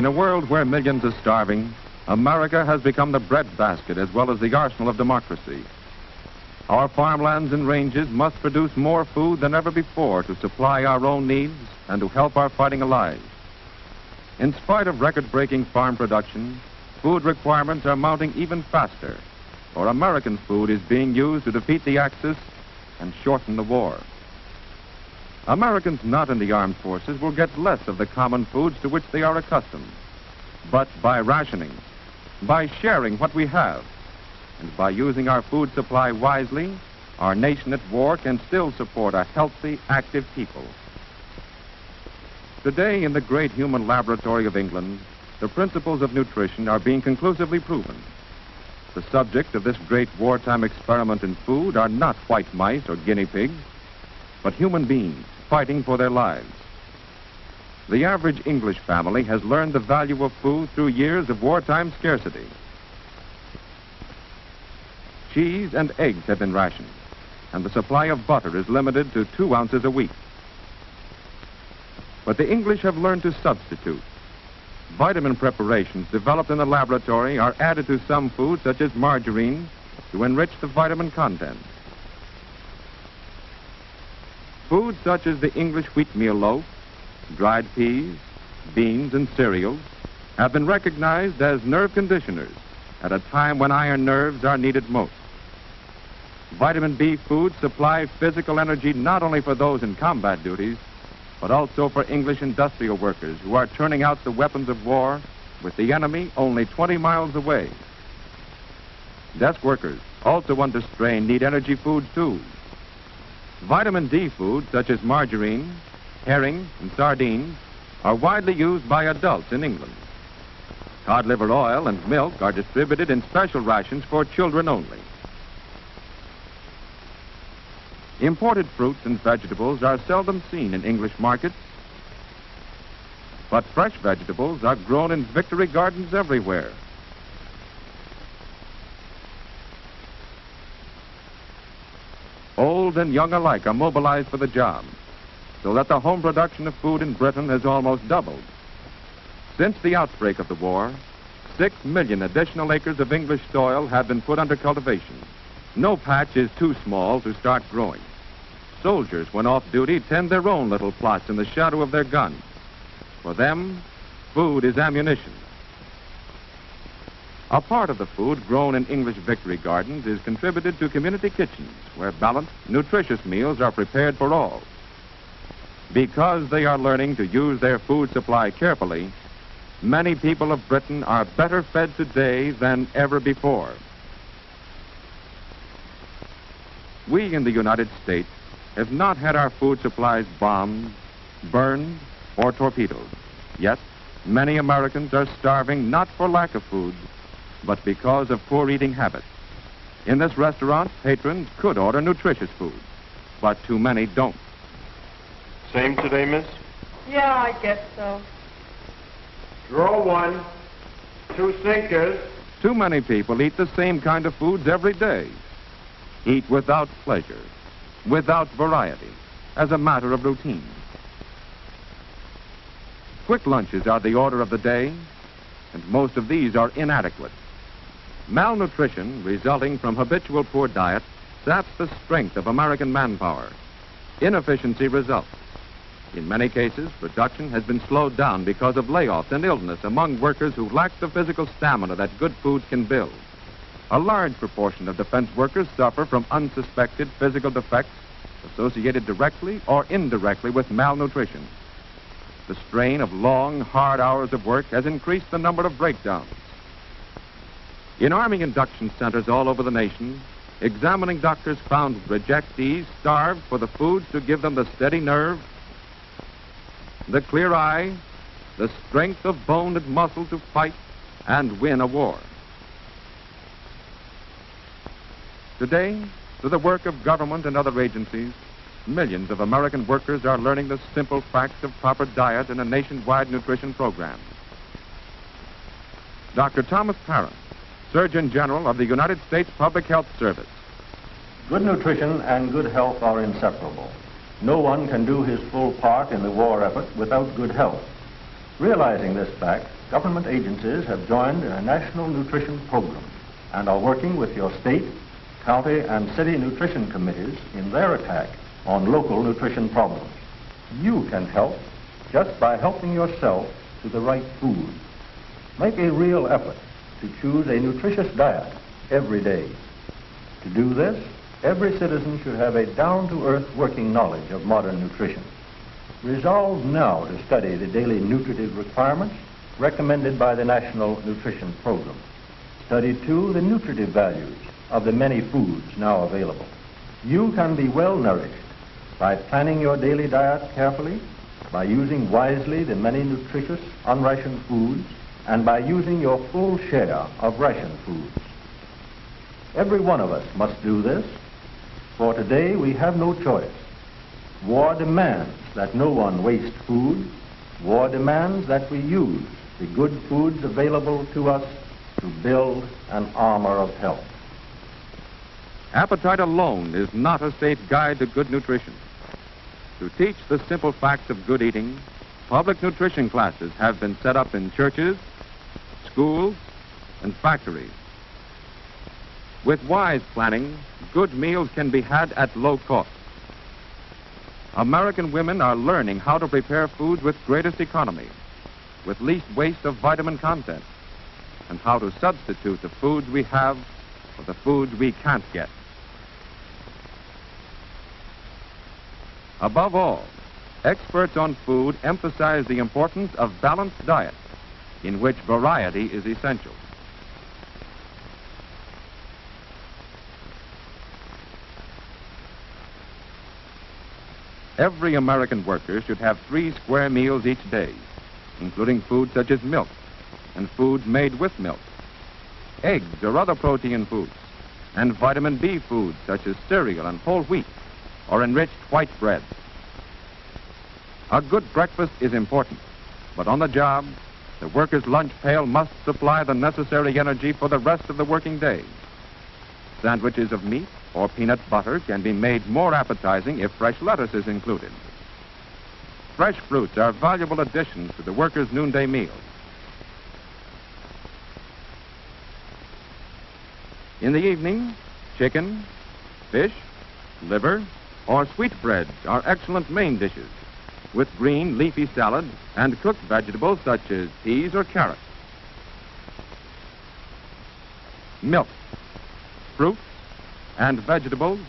In a world where millions are starving, America has become the breadbasket as well as the arsenal of democracy. Our farmlands and ranges must produce more food than ever before to supply our own needs and to help our fighting allies. In spite of record-breaking farm production, food requirements are mounting even faster, for American food is being used to defeat the Axis and shorten the war. Americans not in the armed forces will get less of the common foods to which they are accustomed. But by rationing, by sharing what we have, and by using our food supply wisely, our nation at war can still support a healthy, active people. Today, in the great human laboratory of England, the principles of nutrition are being conclusively proven. The subject of this great wartime experiment in food are not white mice or guinea pigs, but human beings fighting for their lives. The average English family has learned the value of food through years of wartime scarcity. Cheese and eggs have been rationed, and the supply of butter is limited to 2 ounces a week. But the English have learned to substitute. Vitamin preparations developed in the laboratory are added to some foods, such as margarine, to enrich the vitamin content. Foods such as the English wheatmeal loaf, dried peas, beans, and cereals have been recognized as nerve conditioners at a time when iron nerves are needed most. Vitamin B foods supply physical energy not only for those in combat duties, but also for English industrial workers who are turning out the weapons of war with the enemy only 20 miles away. Desk workers, also under strain, need energy foods too. Vitamin D foods such as margarine, herring, and sardines are widely used by adults in England. Cod liver oil and milk are distributed in special rations for children only. Imported fruits and vegetables are seldom seen in English markets, but fresh vegetables are grown in victory gardens everywhere. Old and young alike are mobilized for the job, so that the home production of food in Britain has almost doubled. Since the outbreak of the war, 6 million additional acres of English soil have been put under cultivation. No patch is too small to start growing. Soldiers, when off duty, tend their own little plots in the shadow of their guns. For them, food is ammunition. A part of the food grown in English victory gardens is contributed to community kitchens, where balanced, nutritious meals are prepared for all. Because they are learning to use their food supply carefully, many people of Britain are better fed today than ever before. We in the United States have not had our food supplies bombed, burned, or torpedoed. Yet, many Americans are starving not for lack of food, but because of poor eating habits. In this restaurant, patrons could order nutritious food, but too many don't. Same today, miss? Yeah, I guess so. Draw 1, 2 sinkers. Too many people eat the same kind of foods every day. Eat without pleasure, without variety, as a matter of routine. Quick lunches are the order of the day, and most of these are inadequate. Malnutrition resulting from habitual poor diet saps the strength of American manpower. Inefficiency results. In many cases, production has been slowed down because of layoffs and illness among workers who lack the physical stamina that good foods can build. A large proportion of defense workers suffer from unsuspected physical defects associated directly or indirectly with malnutrition. The strain of long, hard hours of work has increased the number of breakdowns. In Army induction centers all over the nation, examining doctors found rejectees starved for the foods to give them the steady nerve, the clear eye, the strength of bone and muscle to fight and win a war. Today, through the work of government and other agencies, millions of American workers are learning the simple facts of proper diet in a nationwide nutrition program. Dr. Thomas Parent, Surgeon General of the United States Public Health Service. Good nutrition and good health are inseparable. No one can do his full part in the war effort without good health. Realizing this fact, government agencies have joined in a national nutrition program and are working with your state, county, and city nutrition committees in their attack on local nutrition problems. You can help just by helping yourself to the right food. Make a real effort to choose a nutritious diet every day. To do this, every citizen should have a down-to-earth working knowledge of modern nutrition. Resolve now to study the daily nutritive requirements recommended by the National Nutrition Program. Study, too, the nutritive values of the many foods now available. You can be well nourished by planning your daily diet carefully, by using wisely the many nutritious unrationed foods, and by using your full share of ration foods. Every one of us must do this, for today we have no choice. War demands that no one waste food. War demands that we use the good foods available to us to build an armor of health. Appetite alone is not a safe guide to good nutrition. To teach the simple facts of good eating, public nutrition classes have been set up in churches, schools, and factories. With wise planning, good meals can be had at low cost. American women are learning how to prepare foods with greatest economy, with least waste of vitamin content, and how to substitute the foods we have for the foods we can't get. Above all, experts on food emphasize the importance of balanced diet, in which variety is essential. Every American worker should have 3 square meals each day, including foods such as milk and foods made with milk, eggs or other protein foods, and vitamin B foods such as cereal and whole wheat or enriched white bread. A good breakfast is important, but on the job, the worker's lunch pail must supply the necessary energy for the rest of the working day. Sandwiches of meat or peanut butter can be made more appetizing if fresh lettuce is included. Fresh fruits are valuable additions to the worker's noonday meal. In the evening, chicken, fish, liver, or sweetbreads are excellent main dishes, with green leafy salad and cooked vegetables such as peas or carrots. Milk, fruits, and vegetables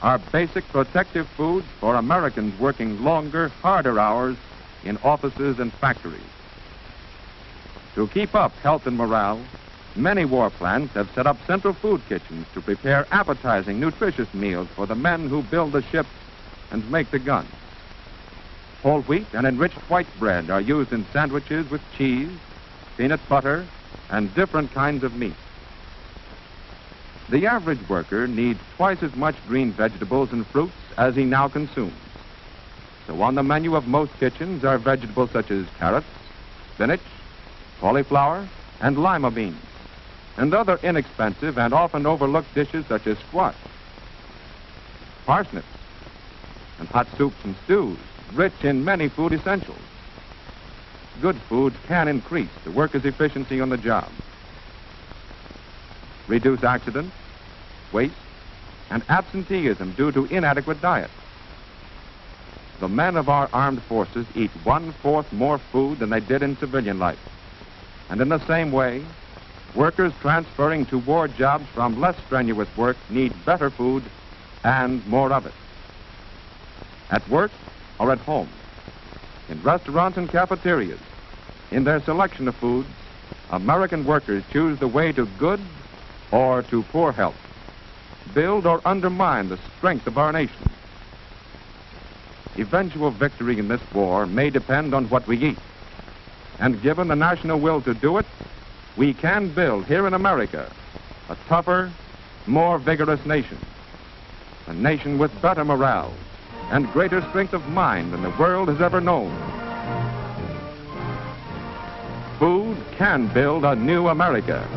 are basic protective foods for Americans working longer, harder hours in offices and factories. To keep up health and morale, many war plants have set up central food kitchens to prepare appetizing, nutritious meals for the men who build the ships and make the guns. Whole wheat and enriched white bread are used in sandwiches with cheese, peanut butter, and different kinds of meat. The average worker needs twice as much green vegetables and fruits as he now consumes. So on the menu of most kitchens are vegetables such as carrots, spinach, cauliflower, and lima beans, and other inexpensive and often overlooked dishes such as squash, parsnips, and hot soups and stews, rich in many food essentials. Good foods can increase the worker's efficiency on the job, reduce accidents, waste, and absenteeism due to inadequate diet. The men of our armed forces eat 1/4 more food than they did in civilian life. And in the same way, workers transferring to war jobs from less strenuous work need better food and more of it. At work or at home, in restaurants and cafeterias, in their selection of foods, American workers choose the way to good or to poor health, build or undermine the strength of our nation. Eventual victory in this war may depend on what we eat. And given the national will to do it, we can build here in America a tougher, more vigorous nation. A nation with better morale and greater strength of mind than the world has ever known. Food can build a new America.